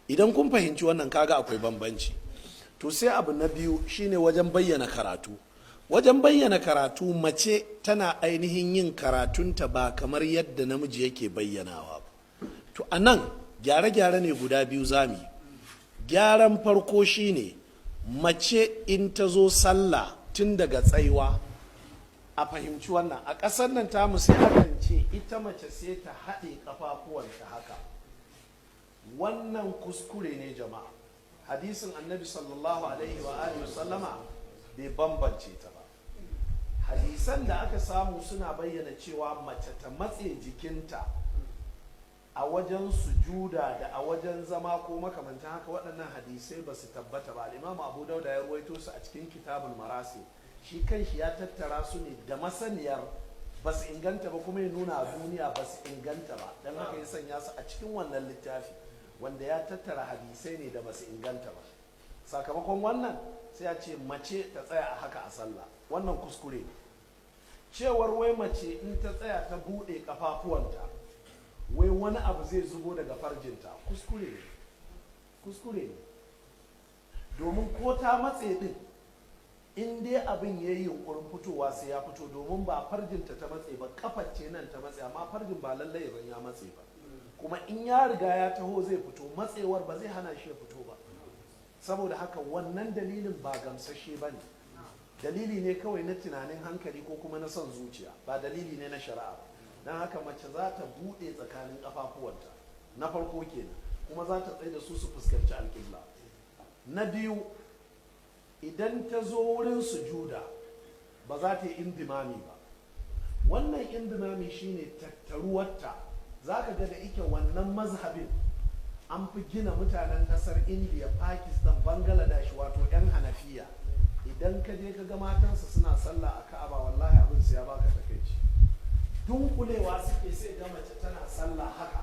idan kun fahimci wannan kaga akwai bambanci. To sai abu na biyu shine wajen bayyana karatu. Wajen bayyana karatu mace tana ainihin yin karatunta ba kamar yadda namiji yake bayyanawa ba. To a nan gyare-gyare ne guda biyu zami. Gyaran farko shine mace in ta zo sallah tun daga tsaiwa, a fahimci wannan a ƙasar nan tamu sai akan ce ita mace sai ta haɗe ƙafafuwanta haka. Wannan kuskure ne jama'a. Hadisin annabi sallallahu alaihi wa alihi sallama bai bambance ta ba. Hadisan da aka samu suna bayyana cewa mace ta matse jikinta a wajen sujuda da a wajen zama ko makamantan haka, waɗannan hadisai ba su tabbata ba. Imam Abu Dauda ya ruwaito su a cikin kitabul marasi, shi kanshi ya tattara su ne da masaniyar ba su inganta ba, kuma ya nuna a duniya ba su inganta ba, don haka ya sanya su a cikin wannan littafi wanda ya tattara hadisai ne da ba su inganta ba. Sakamakon wannan sai ya ce mace ta tsaya a haka a sallah, wannan kuskure ne. Cewar wai mace in ta tsaya ta buɗe kafafuwanta wai wani abu zai zubo daga farjinta, kuskure ne, kuskure ne. Domin ko ta matse din, in dai abin ya yi yunkurin fitowa sai ya fito, domin ba farjinta ta matse ba, kafar ce nan ta matse, amma farjin ba lallai ban ya matse ba. Kuma in ya riga ya taho zai fito, matsewar ba zai hana shi ya fito ba. Saboda haka wannan dalilin ba gamsashe ba ne, dalili ne kawai na tunanin hankali ko kuma na son zuciya, ba dalili ne na shari'a ba. Don haka mace za ta buɗe tsakanin ƙafafuwanta, na farko kenan, kuma za ta tsaye da su fuskanci alƙibla. Na biyu, idan ta zo wurin sujuda ba za ta yi indimami ba. Wannan indimami shine tattaruwarta. Za ka ga da ike wannan mazhabin an fi gina mutanen ƙasar Indiya, Pakistan, Bangladesh, wato 'yan Hanafiya. Idan ka je ka ga matansa suna sallah a Ka'aba, wallahi abin sai ya baka takeici. Dunkulewa suke, sai ga mace tana sallah haka,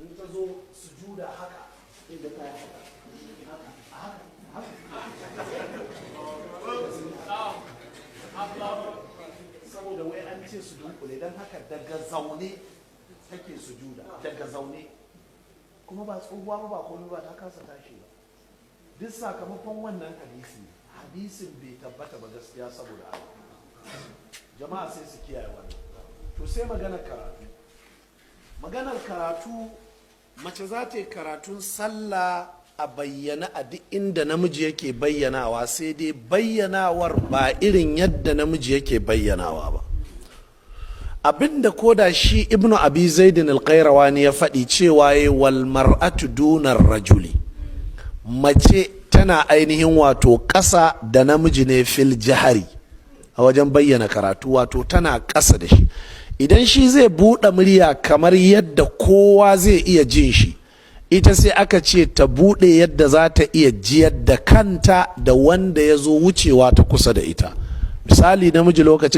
in ta zo sujuda haka, inda ta yi haka. Saboda wai an ce su dunkule, don haka daga zaune take sujuda, daga zaune. Kuma ba tsohuwa ba komai ba, ta kasa tashi ba. Duk sakamakon wannan hadisin bai tabbata ba gaskiya, saboda Allah. Jama'a sai su kiyaye wannan. To sai maganar karatu, mace za ta yi karatun sallah a bayyana a duk inda namiji yake bayyanawa, sai dai bayyanawar ba irin yadda namiji yake bayyanawa ba. Abinda koda shi ibnu abi zaidin al-qayrawani ya faɗi cewa ya wal mar'atu dunar rajuli, mace tana ainihin wato ƙasa da namiji ne fil jahari a wajen bayyana karatu, wato tana ƙasa da shi. Idan shi zai buɗe murya kamar yadda kowa zai iya jin shi, ita sai aka ce ta buɗe yadda za ta iya jiyar da kanta da wanda ya zo wucewa ta kusa da ita. Misali, namiji lokacin